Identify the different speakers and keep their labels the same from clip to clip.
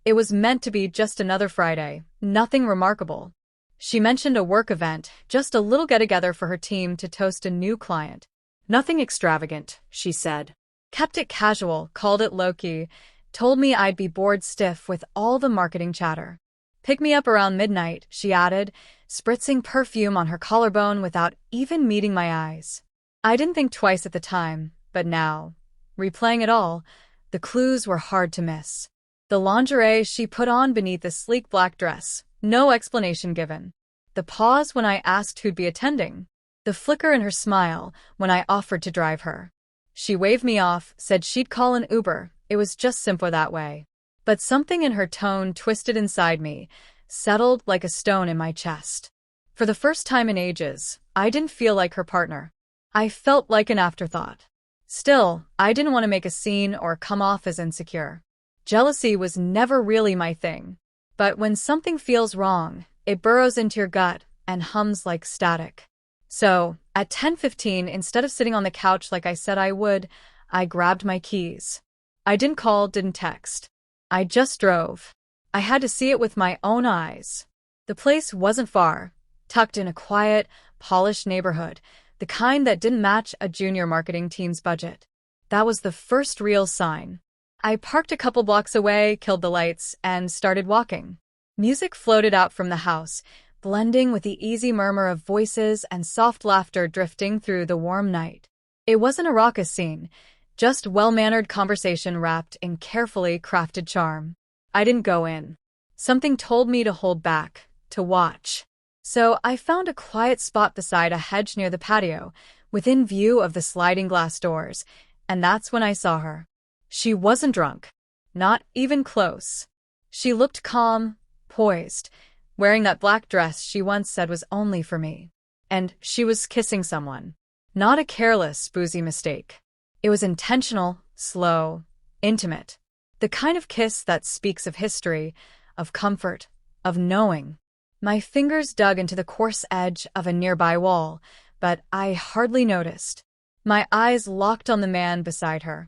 Speaker 1: It was meant to be just another Friday, nothing remarkable. She mentioned a work event, just a little get-together for her team to toast a new client. Nothing extravagant, she said. Kept it casual, called it low-key, told me I'd be bored stiff with all the marketing chatter. Pick me up around midnight, she added, spritzing perfume on her collarbone without even meeting my eyes. I didn't think twice at the time, but now, replaying it all, the clues were hard to miss. The lingerie she put on beneath the sleek black dress, no explanation given. The pause when I asked who'd be attending. The flicker in her smile when I offered to drive her. She waved me off, said she'd call an Uber. It was just simpler that way. But something in her tone twisted inside me, settled like a stone in my chest. For the first time in ages, I didn't feel like her partner. I felt like an afterthought. Still, I didn't want to make a scene or come off as insecure. Jealousy was never really my thing. But when something feels wrong, it burrows into your gut and hums like static. So, at 10:15, instead of sitting on the couch like I said I would, I grabbed my keys. I didn't call, didn't text. I just drove. I had to see it with my own eyes. The place wasn't far, tucked in a quiet, polished neighborhood, the kind that didn't match a junior marketing team's budget. That was the first real sign. I parked a couple blocks away, killed the lights, and started walking. Music floated out from the house, blending with the easy murmur of voices and soft laughter drifting through the warm night. It wasn't a raucous scene, just well-mannered conversation wrapped in carefully crafted charm. I didn't go in. Something told me to hold back, to watch. So I found a quiet spot beside a hedge near the patio, within view of the sliding glass doors, and that's when I saw her. She wasn't drunk. Not even close. She looked calm, poised, wearing that black dress she once said was only for me. And she was kissing someone. Not a careless, boozy mistake. It was intentional, slow, intimate. The kind of kiss that speaks of history, of comfort, of knowing. My fingers dug into the coarse edge of a nearby wall, but I hardly noticed. My eyes locked on the man beside her.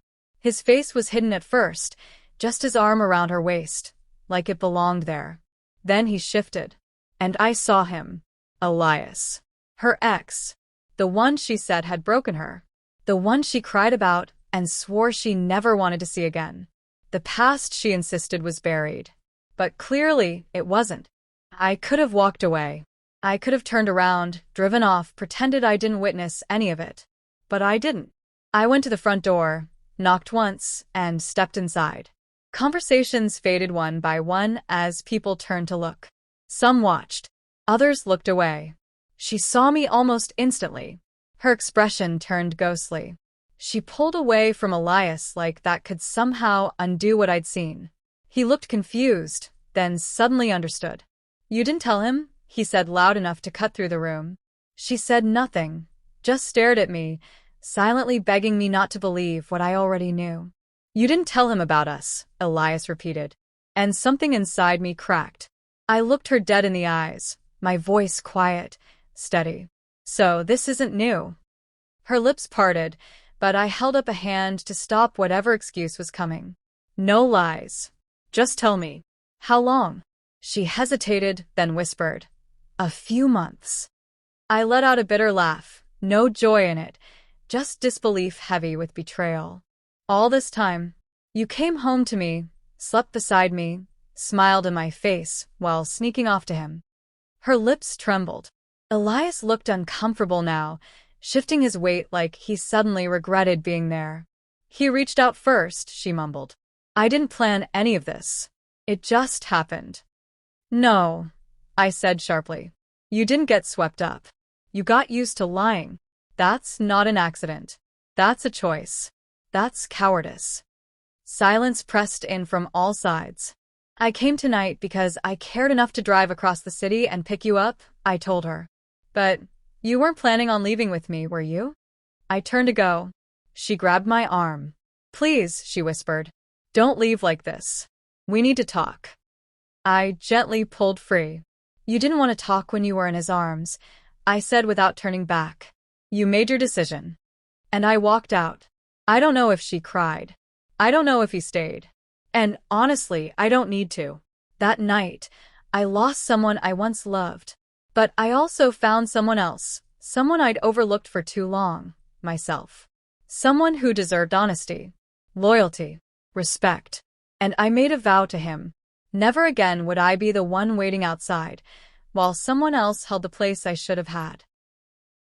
Speaker 1: His face was hidden at first, just his arm around her waist, like it belonged there. Then he shifted, and I saw him. Elias. Her ex. The one she said had broken her. The one she cried about and swore she never wanted to see again. The past she insisted was buried. But clearly, it wasn't. I could have walked away. I could have turned around, driven off, pretended I didn't witness any of it. But I didn't. I went to the front door, knocked once, and stepped inside. Conversations faded one by one as people turned to look. Some watched. Others looked away. She saw me almost instantly. Her expression turned ghostly. She pulled away from Elias like that could somehow undo what I'd seen. He looked confused, then suddenly understood. "You didn't tell him?" he said loud enough to cut through the room. She said nothing, just stared at me, silently begging me not to believe what I already knew. "You didn't tell him about us," Elias repeated, and something inside me cracked. I looked her dead in the eyes, my voice quiet, steady. "So this isn't new." Her lips parted, but I held up a hand to stop whatever excuse was coming. "No lies. Just tell me. How long?" She hesitated, then whispered, "A few months." I let out a bitter laugh, no joy in it, just disbelief heavy with betrayal. "All this time, you came home to me, slept beside me, smiled in my face while sneaking off to him." Her lips trembled. Elias looked uncomfortable now, shifting his weight like he suddenly regretted being there. "He reached out first," she mumbled. "I didn't plan any of this. It just happened." "No," I said sharply. "You didn't get swept up. You got used to lying. That's not an accident. That's a choice. That's cowardice." Silence pressed in from all sides. "I came tonight because I cared enough to drive across the city and pick you up," I told her. "But you weren't planning on leaving with me, were you?" I turned to go. She grabbed my arm. "Please," she whispered. "Don't leave like this. We need to talk." I gently pulled free. "You didn't want to talk when you were in his arms," I said without turning back. "You made your decision." And I walked out. I don't know if she cried. I don't know if he stayed. And honestly, I don't need to. That night, I lost someone I once loved. But I also found someone else, someone I'd overlooked for too long, myself. Someone who deserved honesty, loyalty, respect. And I made a vow to him. Never again would I be the one waiting outside, while someone else held the place I should have had.